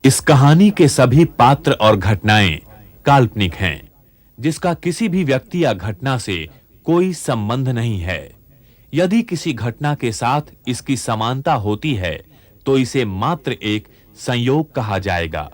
इस कहानी के सभी पात्र और घटनाएं काल्पनिक हैं, जिसका किसी भी व्यक्ति या घटना से कोई संबंध नहीं है। यदि किसी घटना के साथ इसकी समानता होती है, तो इसे मात्र एक संयोग कहा जाएगा।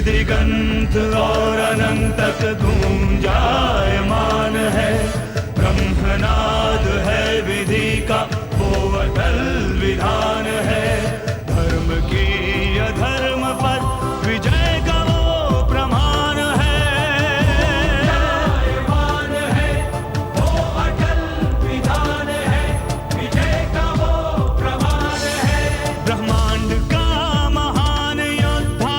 दिगंत और अनंत तक गूंजायमान है। ब्रह्मनाद है विधि का वो अटल विधान है। धर्म की अधर्म पर विजय का वो प्रमाण है। जायमान है वो अटल विधान है। विजय का वो प्रमाण है। ब्रह्मांड का महान योद्धा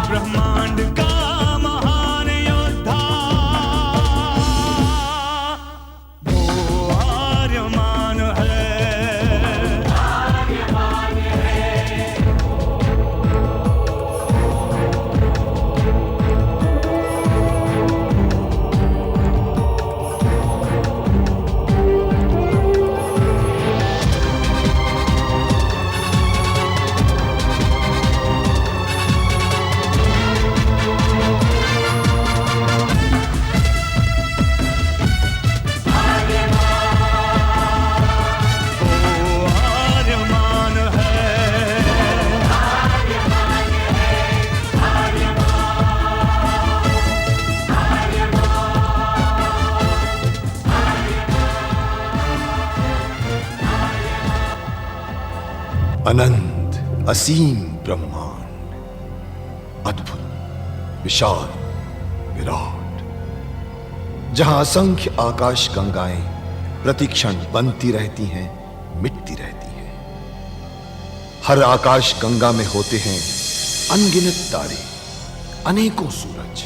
ब्रह्मांड का महान योद्धा वो आर्यमान है। अनंत असीम ब्रह्मांड, अद्भुत विशाल विराट, जहां असंख्य आकाश गंगाएं प्रतिक्षण बनती रहती हैं, मिटती रहती हैं। हर आकाश गंगा में होते हैं अनगिनत तारे, अनेकों सूरज,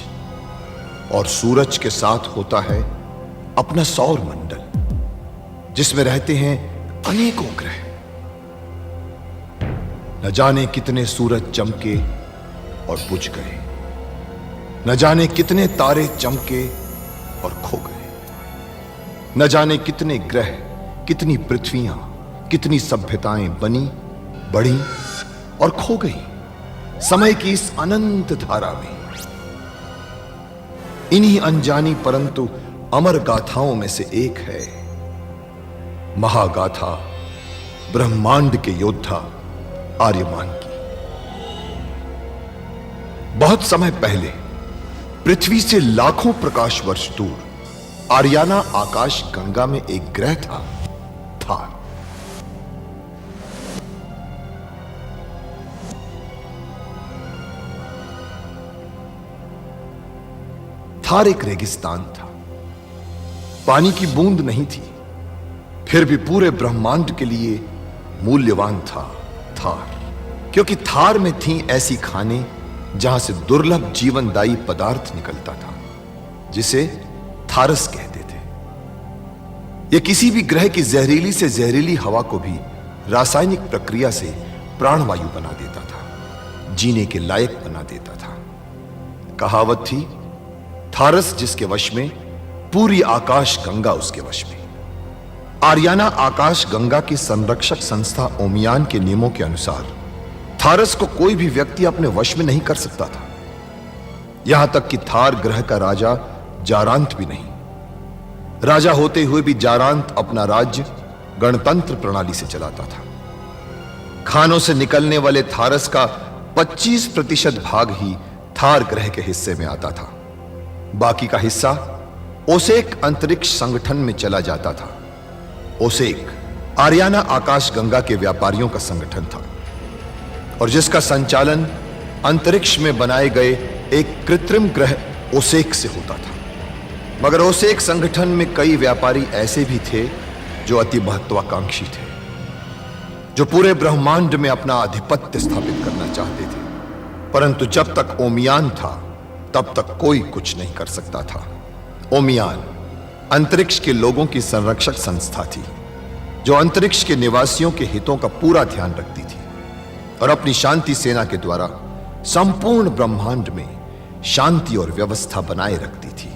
और सूरज के साथ होता है अपना सौर मंडल, जिसमें रहते हैं अनेकों ग्रह। न जाने कितने सूरज चमके और बुझ गए, न जाने कितने तारे चमके और खो गए, न जाने कितने ग्रह, कितनी पृथ्वियां, कितनी सभ्यताएं बनी, बढ़ी और खो गई समय की इस अनंत धारा में। इन्हीं अनजानी परंतु अमर गाथाओं में से एक है महागाथा ब्रह्मांड के योद्धा आर्यमान की। बहुत समय पहले पृथ्वी से लाखों प्रकाश वर्ष दूर आर्याना आकाश गंगा में एक ग्रह था, थार। थार एक रेगिस्तान था, पानी की बूंद नहीं थी, फिर भी पूरे ब्रह्मांड के लिए मूल्यवान था थार, क्योंकि थार में थी ऐसी खाने जहां से दुर्लभ जीवनदायी पदार्थ निकलता था, जिसे थारस कहते थे। यह किसी भी ग्रह की जहरीली से जहरीली हवा को भी रासायनिक प्रक्रिया से प्राणवायु बना देता था, जीने के लायक बना देता था। कहावत थी, थारस जिसके वश में, पूरी आकाश गंगा उसके वश में। आर्याना आकाश गंगा की संरक्षक संस्था ओमियान के नियमों के अनुसार थारस को कोई भी व्यक्ति अपने वश में नहीं कर सकता था। यहां तक कि थार ग्रह का राजा जारांत भी नहीं। राजा होते हुए भी जारांत अपना राज्य गणतंत्र प्रणाली से चलाता था। खानों से निकलने वाले थारस का 25% भाग ही थार ग्रह के हिस्से में आता था। बाकी का हिस्सा ओसेक अंतरिक्ष संगठन में चला जाता था। ओसेक आरियाना आकाश गंगा के व्यापारियों का संगठन था और जिसका संचालन अंतरिक्ष में बनाए गए एक कृत्रिम ग्रह ओसेक से होता था। मगर ओसेक संगठन में कई व्यापारी ऐसे भी थे जो अति महत्वाकांक्षी थे, जो पूरे ब्रह्मांड में अपना आधिपत्य स्थापित करना चाहते थे। परंतु जब तक ओमियान था तब तक कोई कुछ नहीं कर सकता था। ओमियान अंतरिक्ष के लोगों की संरक्षक संस्था थी जो अंतरिक्ष के निवासियों के हितों का पूरा ध्यान रखती थी और अपनी शांति सेना के द्वारा संपूर्ण ब्रह्मांड में शांति और व्यवस्था बनाए रखती थी।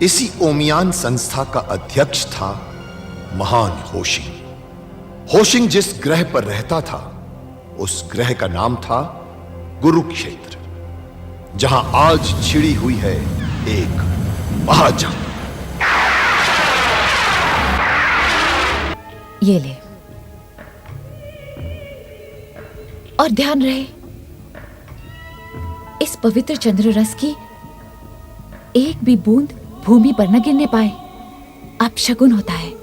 इसी ओमियान संस्था का अध्यक्ष था महान होशिंग। होशिंग जिस ग्रह पर रहता था उस ग्रह का नाम था गुरुक्षेत्र, जहां आज छिड़ी हुई है एक महाजंग। ये ले, और ध्यान रहे इस पवित्र चंद्र रस की एक भी बूंद भूमि पर न गिरने पाए। अब शगुन होता है।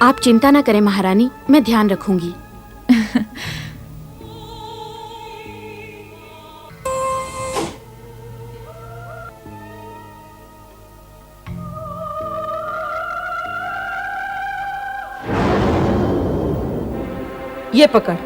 आप चिंता न करें महारानी, मैं ध्यान रखूंगी। ये पकड़।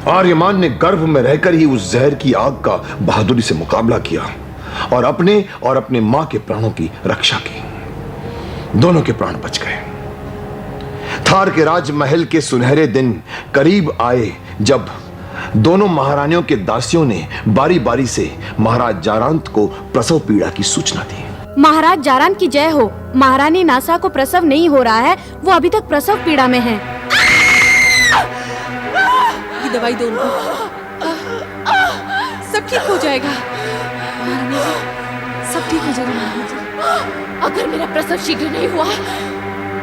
आर्यमान ने गर्भ में रहकर ही उस जहर की आग का बहादुरी से मुकाबला किया और अपने मां के प्राणों की रक्षा की। दोनों के प्राण बच गए। थार के राजमहल के सुनहरे दिन करीब आए जब दोनों महारानियों के दासियों ने बारी बारी से महाराज जारांत को प्रसव पीड़ा की सूचना दी। महाराज जारांत की जय हो। महारानी नासा को प्रसव नहीं हो रहा है, वो अभी तक प्रसव पीड़ा में है। दवाई दो उनको, सब ठीक हो जाएगा। सब ठीक हो जाएगा। अगर मेरा प्रसव शीघ्र नहीं हुआ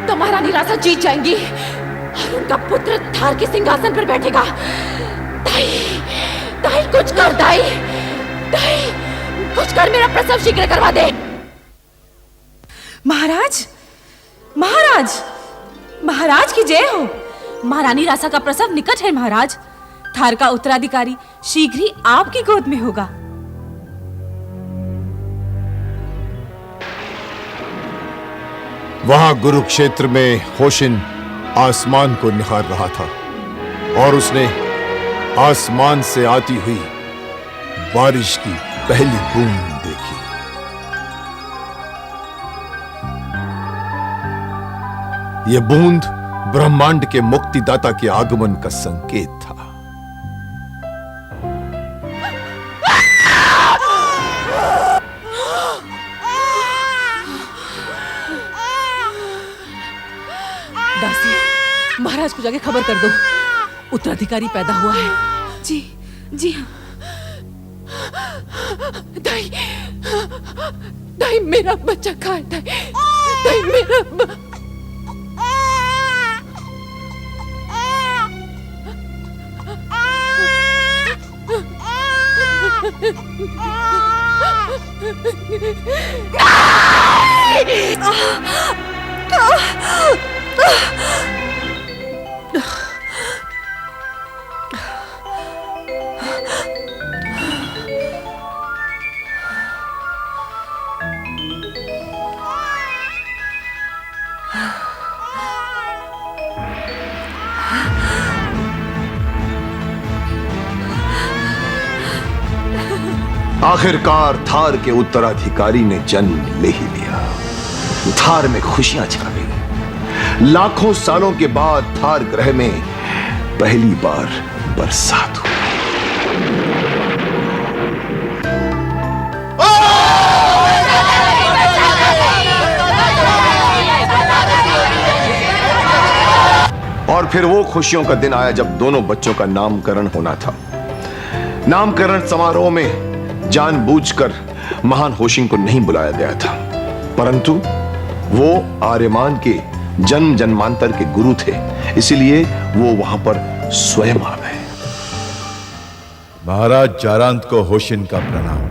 तो महारानी रासा जीत जाएंगी और उनका पुत्र थार के सिंहासन पर बैठेगा। दाई, दाई कुछ कर, दाई, दाई कुछ कर, मेरा प्रसव शीघ्र करवा दे। महाराज, महाराज, महाराज की जय हो। महारानी रासा का प्रसव निकट है महाराज। थार का उत्तराधिकारी शीघ्र ही आपकी गोद में होगा। वहां गुरुक्षेत्र में होशिन आसमान को निहार रहा था और उसने आसमान से आती हुई बारिश की पहली बूंद देखी। यह बूंद ब्रह्मांड के मुक्तिदाता के आगमन का संकेत था। दासी, महाराज को जाके खबर कर दो, उत्तराधिकारी पैदा हुआ है। जी, जी हाँ। दाई, दाई मेरा बच्चा कहाँ है? दाई, दाई मेरा आखिरकार थार के उत्तराधिकारी ने जन्म ले ही लिया। थार में खुशियां छा गई। लाखों सालों के बाद थार ग्रह में पहली बार बरसात हुई। और फिर वो खुशियों का दिन आया जब दोनों बच्चों का नामकरण होना था। नामकरण समारोह में जानबूझकर महान होशिंग को नहीं बुलाया गया था, परंतु वो आर्यमान के जन्म जन्मांतर के गुरु थे, इसलिए वो वहां पर स्वयं आ गए। महाराज जारांत को होशिन का प्रणाम।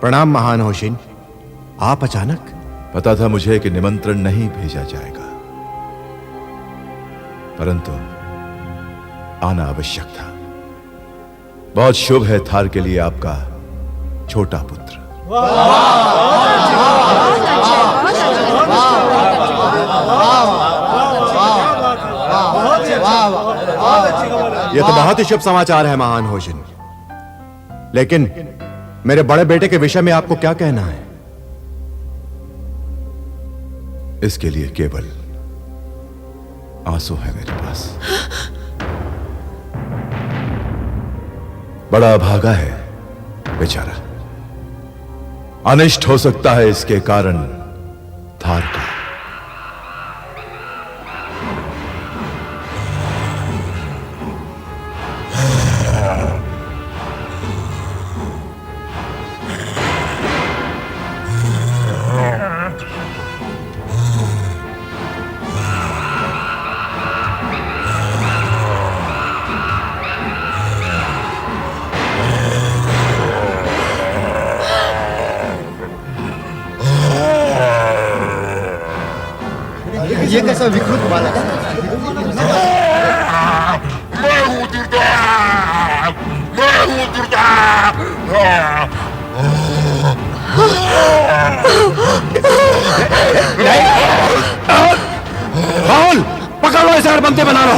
प्रणाम महान होशिन। आप अचानक? पता था मुझे कि निमंत्रण नहीं भेजा जाएगा, परंतु आना आवश्यक था। बहुत शुभ है थार के लिए आपका छोटा पुत्र। यह तो बहुत ही शुभ समाचार है महान होशिन, लेकिन मेरे बड़े बेटे के विषय में आपको क्या कहना है? इसके लिए केवल आंसू है मेरे पास। बड़ा अभागा है बेचारा। अनिष्ट हो सकता है इसके कारण थार का। ये कैसा विकृत बालक है? राहुल, पकड़ लो इसे और बनते बना लो।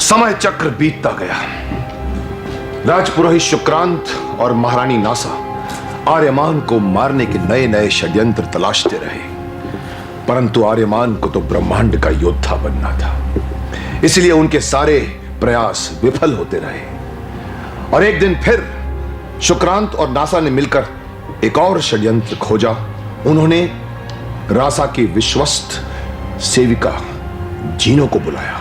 समय चक्र बीतता गया। राजपुरोहित शुक्रांत और महारानी नासा आर्यमान को मारने के नए नए षड्यंत्र तलाशते रहे, परंतु आर्यमान को तो ब्रह्मांड का योद्धा बनना था, इसलिए उनके सारे प्रयास विफल होते रहे। और एक दिन फिर शुक्रांत और नासा ने मिलकर एक और षड्यंत्र खोजा। उन्होंने रासा की विश्वस्त सेविका जीनो को बुलाया।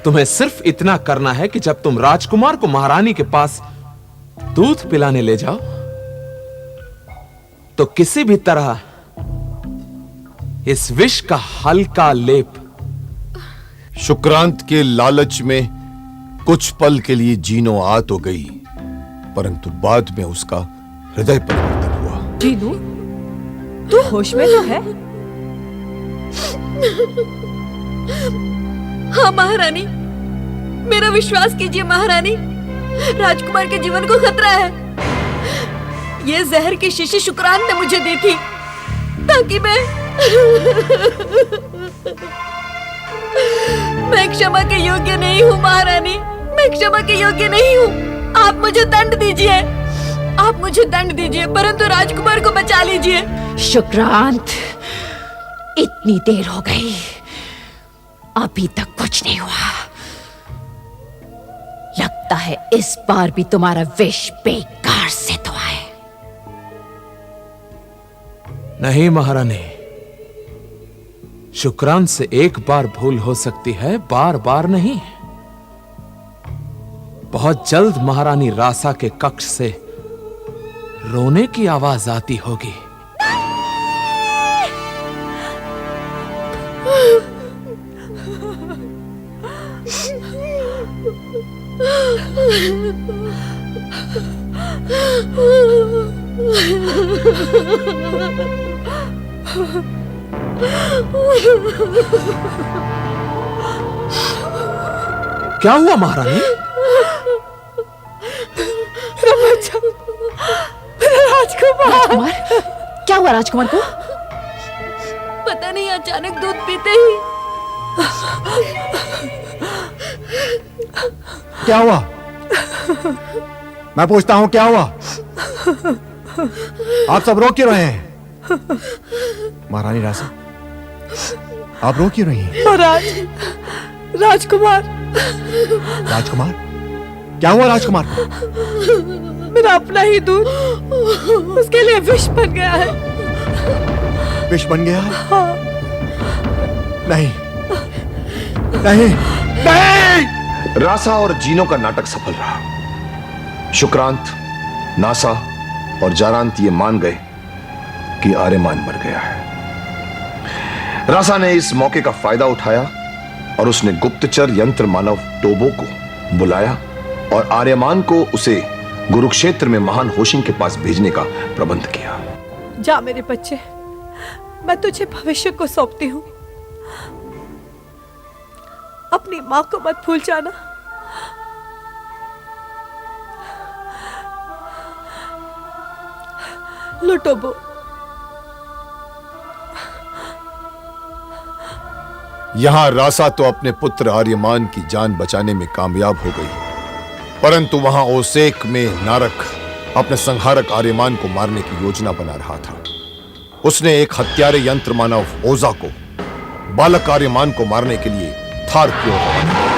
तुम्हें सिर्फ इतना करना है कि जब तुम राजकुमार को महारानी के पास दूध पिलाने ले जाओ तो किसी भी तरह इस विष का हल्का लेप। शुक्रांत के लालच में कुछ पल के लिए जीनो आ तो गई, परंतु बाद में उसका हृदय परिवर्तन हुआ। जीनू, तू होश में तो है? हाँ महारानी, मेरा विश्वास कीजिए महारानी, राजकुमार के जीवन को खतरा है। ये जहर की शीशी शुक्रांत ने मुझे दी थी ताकि मैं क्षमा के योग्य नहीं हूँ महारानी, मैं क्षमा के योग्य नहीं हूँ। आप मुझे दंड दीजिए, आप मुझे दंड दीजिए, परंतु राजकुमार को बचा लीजिए। शुक्रांत, इतनी देर हो गई, अभी तक कुछ नहीं हुआ। लगता है इस बार भी तुम्हारा विष बेकार सिद्ध हुआ है। नहीं महारानी, शुक्रांत से एक बार भूल हो सकती है, बार बार नहीं। बहुत जल्द महारानी रासा के कक्ष से रोने की आवाज आती होगी। क्या हुआ महारानी? राजकुमार, क्या हुआ राजकुमार को? पता नहीं, अचानक दूध पीते ही। क्या हुआ? मैं पूछता हूं क्या हुआ? आप सब रो क्यों रहे हैं? महारानी रासा, आप रो क्यों रही हैं? महाराज, राजकुमार, राजकुमार, क्या हुआ राजकुमार को? मेरा अपना ही दूध उसके लिए विष बन गया है। विष बन गया है? हाँ। नहीं, नहीं, नहीं! रासा और जीनो का नाटक सफल रहा। शुक्रांत, नासा और जारांत ये मान गए कि आर्यमान मर गया है। रासा ने इस मौके का फायदा उठाया और उसने गुप्तचर यंत्र मानव टोबो को बुलाया और आर्यमान को उसे गुरुक्षेत्र में महान होशिंग के पास भेजने का प्रबंध किया। जा मेरे बच्चे, मैं तुझे भविष्य को सौंपती हूँ। अपनी माँ को मत भूल जाना। लो टोबो। यहां रासा तो अपने पुत्र आर्यमान की जान बचाने में कामयाब हो गई, परंतु वहां ओसेक में नारक अपने संहारक आर्यमान को मारने की योजना बना रहा था। उसने एक हत्यारे यंत्र मानव ओजा को बालक आर्यमान को मारने के लिए थार की ओर रवाना किया।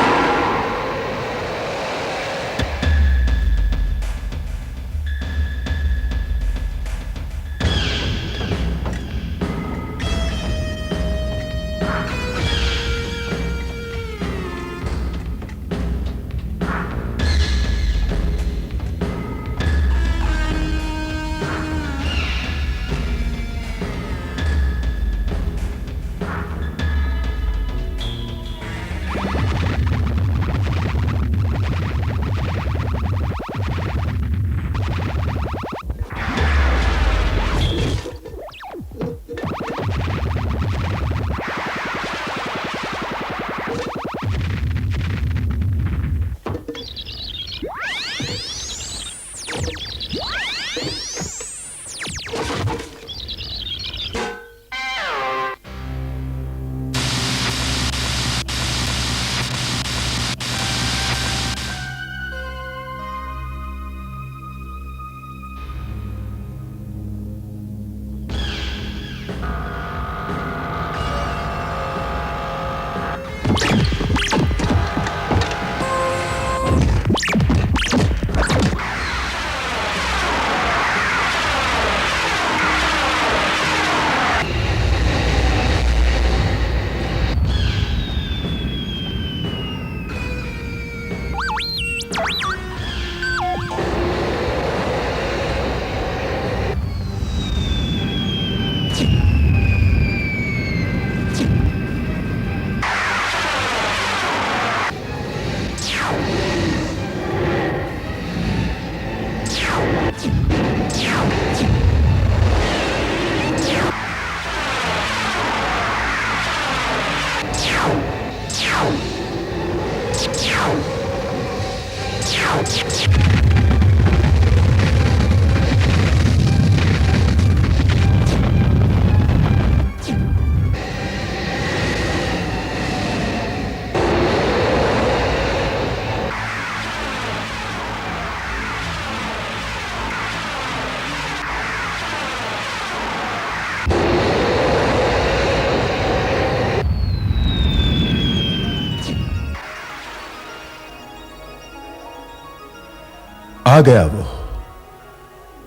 आ गया वो,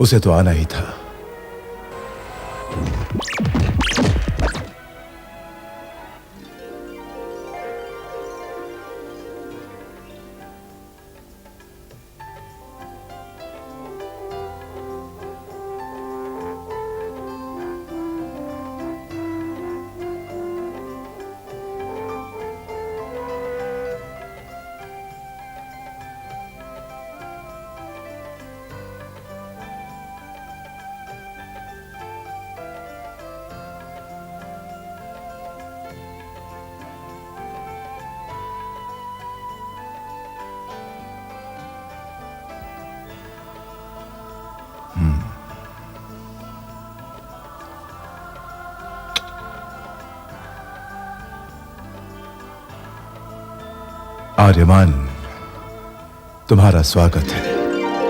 उसे तो आना ही था। आर्यमान, तुम्हारा स्वागत है।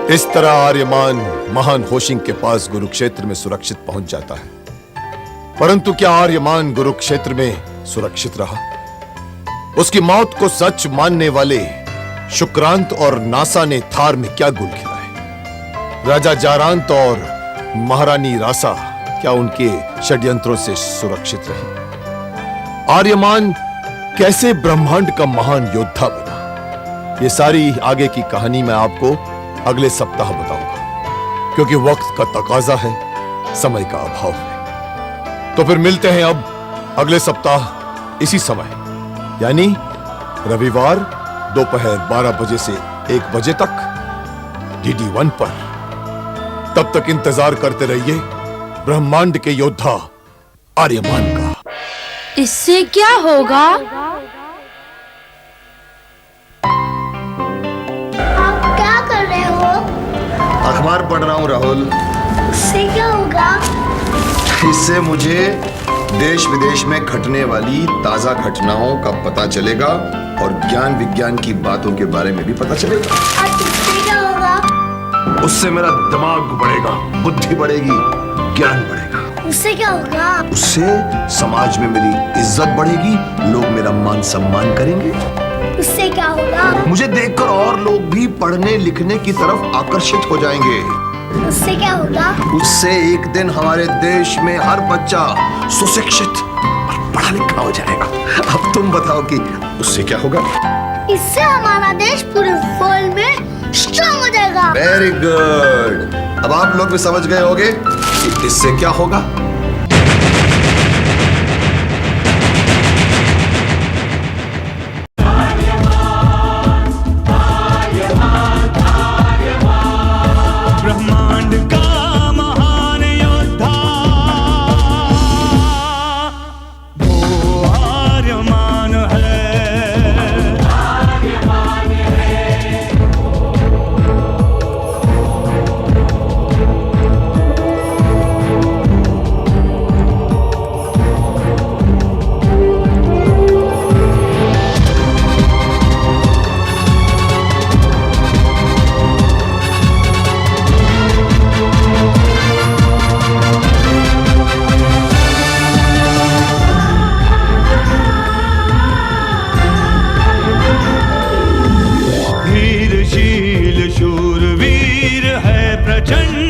इस तरह आर्यमान महान होशिंग के पास गुरुक्षेत्र में सुरक्षित पहुंच जाता है। परंतु क्या आर्यमान गुरुक्षेत्र में सुरक्षित रहा? उसकी मौत को सच मानने वाले शुक्रांत और नासा ने थार में क्या गुल खिलाए? राजा जारांत और महारानी रासा क्या उनके षड्यंत्रों से सुरक्षित रही? आर्यमान कैसे ब्रह्मांड का महान योद्धा बना? ये सारी आगे की कहानी मैं आपको अगले सप्ताह बताऊंगा, क्योंकि वक्त का तकाजा है, समय का अभाव है। तो फिर मिलते हैं अब अगले सप्ताह इसी समय, यानी रविवार दोपहर 12 बजे से 1 बजे तक DD1 पर। तब तक इंतजार करते रहिए ब्रह्मांड के योद्धा आर्यमान का। इससे क्या होगा? आप क्या कर रहे हो? अखबार पढ़ रहा हूं राहुल। इससे क्या होगा? इससे मुझे देश विदेश में घटने वाली ताजा घटनाओं का पता चलेगा और ज्ञान विज्ञान की बातों के बारे में भी पता चलेगा। और इससे क्या होगा? उससे मेरा दिमाग बढ़ेगा, बुद्धि बढ़ेगी, ज्ञान बढ़ेगा। उससे क्या होगा? उससे समाज में मेरी इज्जत बढ़ेगी, लोग मेरा मान सम्मान करेंगे। उससे क्या होगा? मुझे देखकर और लोग भी पढ़ने लिखने की तरफ आकर्षित हो जाएंगे। उससे क्या होगा? उससे एक दिन हमारे देश में हर बच्चा सुशिक्षित और पढ़ा लिखा हो जाएगा। अब तुम बताओ कि उससे क्या होगा? इससे हमारा देश पूरे वर्ल्ड में स्ट्रांग हो जाएगा। Very good. अब आप लोग भी समझ गए होंगे कि इससे क्या होगा। ब्रह्मांड का महान योद्धा वो आर्यमान है। धीरशील शूरवीर है प्रचंड